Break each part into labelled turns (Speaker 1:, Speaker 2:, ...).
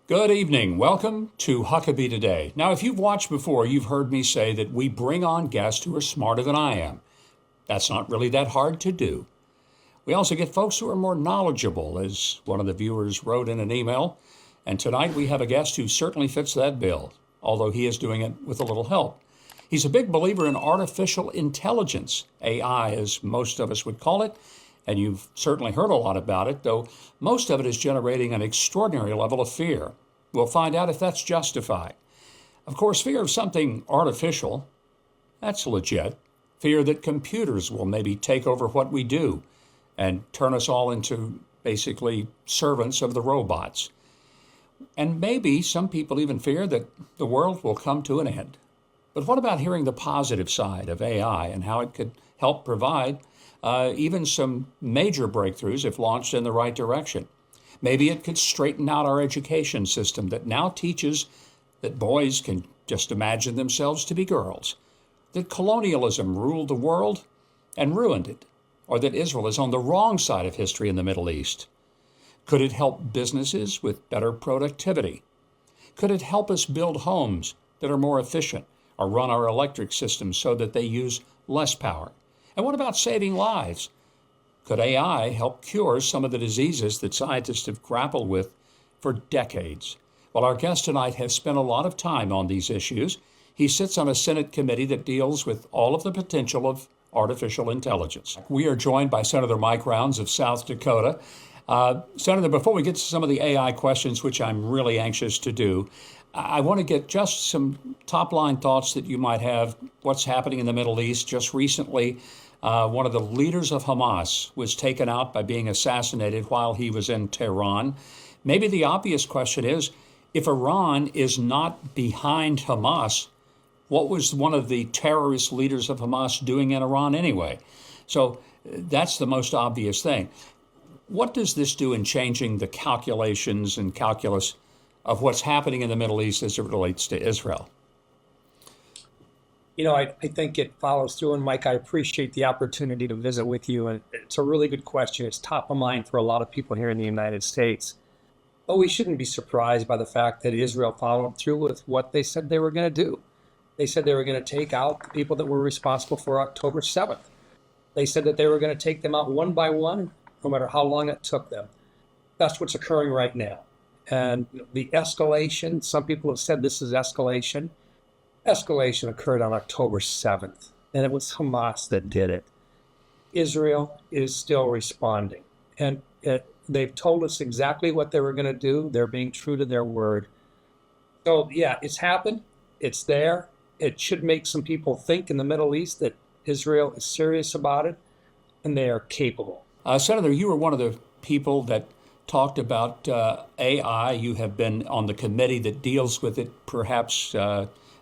Speaker 1: Good evening. Welcome to Huckabee Today. Now, if you've watched before, you've heard me say that we bring on guests who are smarter than I am. That's not really that hard to do. We also get folks who are more knowledgeable, as one of the viewers wrote in an email. And tonight we have a guest who certainly fits that bill, although he is doing it with a little help. He's a big believer in artificial intelligence, AI as most of us would call it, and you've certainly heard a lot about it, though most of it is generating an extraordinary level of fear. We'll find out if that's justified. Of course, fear of something artificial, that's legit. Fear that computers will maybe take over what we do and turn us all into basically servants of the robots. And maybe some people even fear that the world will come to an end. But what about hearing the positive side of AI and how it could help provide even some major breakthroughs if launched in the right direction? Maybe it could straighten out our education system that now teaches that boys can just imagine themselves to be girls, that colonialism ruled the world and ruined it, or that Israel is on the wrong side of history in the Middle East. Could it help businesses with better productivity? Could it help us build homes that are more efficient or run our electric systems so that they use less power? And what about saving lives? Could AI help cure some of the diseases that scientists have grappled with for decades? Well, our guest tonight has spent a lot of time on these issues. He sits on a Senate committee that deals with all of the potential of artificial intelligence. We are joined by Senator Mike Rounds of South Dakota. Senator, before we get to some of the AI questions, which I'm really anxious to do, I want to get just some top-line thoughts that you might have. What's happening in the Middle East? Just recently, one of the leaders of Hamas was taken out by being assassinated while he was in Tehran. Maybe the obvious question is, if Iran is not behind Hamas, what was one of the terrorist leaders of Hamas doing in Iran anyway? So that's the most obvious thing. What does this do in changing the calculations and calculus of what's happening in the Middle East as it relates to Israel?
Speaker 2: I think it follows through. And Mike, I appreciate the opportunity to visit with you. And it's a really good question. It's top of mind for a lot of people here in the United States. But we shouldn't be surprised by the fact that Israel followed through with what they said they were going to do. They said they were going to take out the people that were responsible for October 7th. They said that they were going to take them out one by one, no matter how long it took them. That's what's occurring right now. And the escalation, some people have said this is escalation. Escalation occurred on October 7th, and it was Hamas that did it. Israel is still responding. And they've told us exactly what they were going to do. They're being true to their word. So, yeah, it's happened. It's there. It should make some people think in the Middle East that Israel is serious about it, and they are capable.
Speaker 1: Senator, you were one of the people that talked about AI. You have been on the committee that deals with it perhaps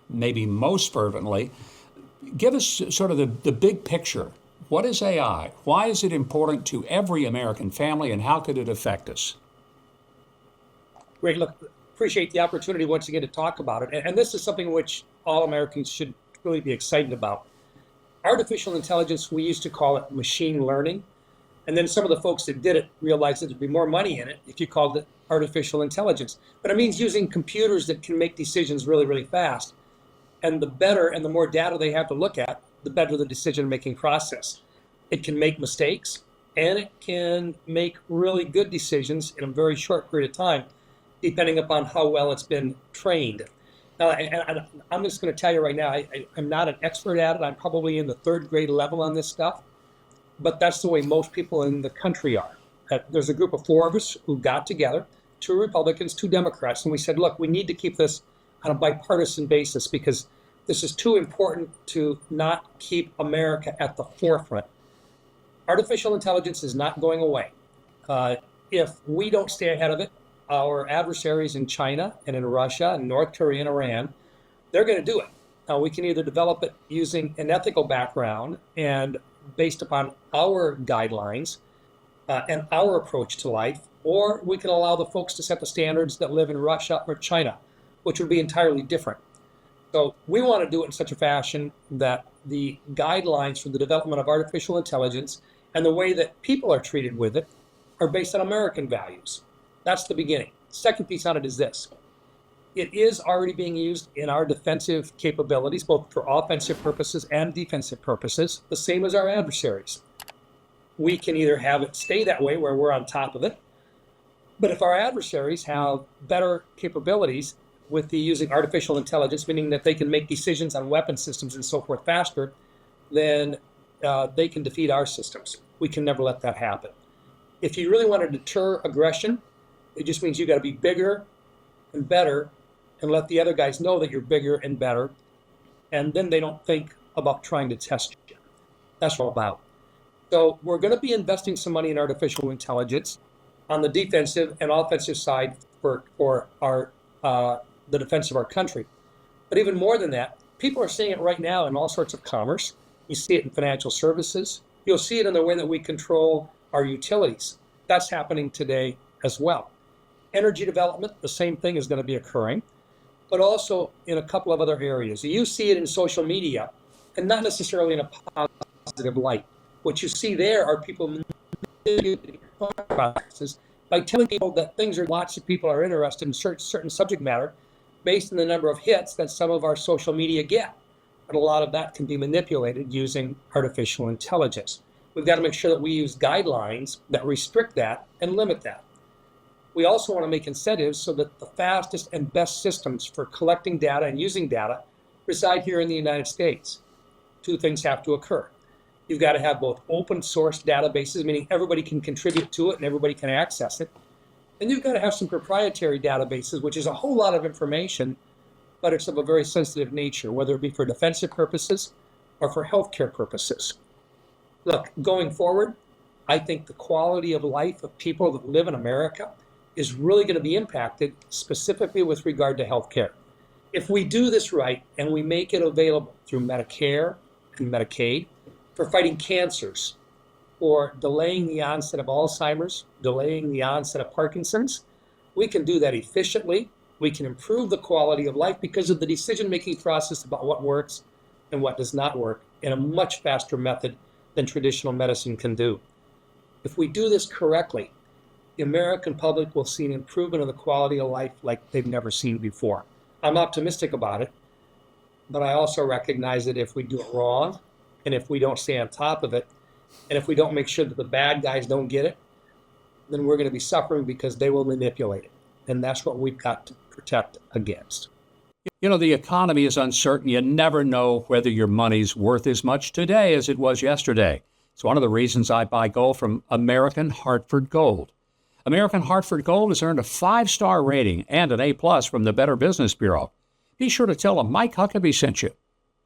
Speaker 1: maybe most fervently. Give us sort of the big picture. What is AI? Why is it important to every American family, and how could it affect us?
Speaker 2: Great. Look, appreciate the opportunity once again to talk about it. And this is something which all Americans should really be excited about. Artificial intelligence, we used to call it machine learning. And then some of the folks that did it realized that there'd be more money in it if you called it artificial intelligence. But it means using computers that can make decisions really, really fast. And the better and the more data they have to look at, the better the decision-making process. It can make mistakes, and it can make really good decisions in a very short period of time, depending upon how well it's been trained. Now, and I'm just going to tell you right now, I'm not an expert at it. I'm probably in the third grade level on this stuff. But that's the way most people in the country are. There's a group of four of us who got together, 2 Republicans, 2 Democrats, and we said, look, we need to keep this on a bipartisan basis because this is too important to not keep America at the forefront. Artificial intelligence is not going away. If we don't stay ahead of it, our adversaries in China and in Russia and North Korea and Iran, they're going to do it. Now, we can either develop it using an ethical background and based upon our guidelines and our approach to life, or we can allow the folks to set the standards that live in Russia or China, which would be entirely different. So we want to do it in such a fashion that the guidelines for the development of artificial intelligence and the way that people are treated with it are based on American values. That's the beginning. Second piece on it is this. It is already being used in our defensive capabilities, both for offensive purposes and defensive purposes, the same as our adversaries. We can either have it stay that way where we're on top of it, but if our adversaries have better capabilities with the using artificial intelligence, meaning that they can make decisions on weapon systems and so forth faster, then they can defeat our systems. We can never let that happen. If you really want to deter aggression, it just means you got to be bigger and better and let the other guys know that you're bigger and better, and then they don't think about trying to test you. That's what it's about. So we're going to be investing some money in artificial intelligence on the defensive and offensive side for our the defense of our country. But even more than that, people are seeing it right now in all sorts of commerce. You see it in financial services. You'll see it in the way that we control our utilities. That's happening today as well. Energy development, the same thing is going to be occurring, but also in a couple of other areas. You see it in social media, and not necessarily in a positive light. What you see there are people manipulating processes by telling people that lots of people are interested in certain subject matter based on the number of hits that some of our social media get. But a lot of that can be manipulated using artificial intelligence. We've got to make sure that we use guidelines that restrict that and limit that. We also want to make incentives so that the fastest and best systems for collecting data and using data reside here in the United States. Two things have to occur. You've got to have both open source databases, meaning everybody can contribute to it and everybody can access it. And you've got to have some proprietary databases, which is a whole lot of information, but it's of a very sensitive nature, whether it be for defensive purposes or for healthcare purposes. Look, going forward, I think the quality of life of people that live in America is really going to be impacted specifically with regard to healthcare. If we do this right and we make it available through Medicare and Medicaid for fighting cancers, or delaying the onset of Alzheimer's, delaying the onset of Parkinson's, we can do that efficiently. We can improve the quality of life because of the decision-making process about what works and what does not work in a much faster method than traditional medicine can do. If we do this correctly, the American public will see an improvement in the quality of life like they've never seen before. I'm optimistic about it, but I also recognize that if we do it wrong, and if we don't stay on top of it, and if we don't make sure that the bad guys don't get it, then we're going to be suffering because they will manipulate it. And that's what we've got to protect against.
Speaker 1: You know, the economy is uncertain. You never know whether your money's worth as much today as it was yesterday. It's one of the reasons I buy gold from American Hartford Gold. American Hartford Gold has earned a 5-star rating and an A+ from the Better Business Bureau. Be sure to tell them Mike Huckabee sent you.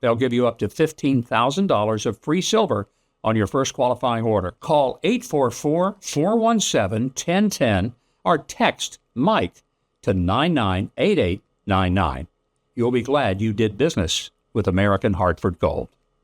Speaker 1: They'll give you up to $15,000 of free silver on your first qualifying order. Call 844-417-1010 or text Mike to 998899. You'll be glad you did business with American Hartford Gold.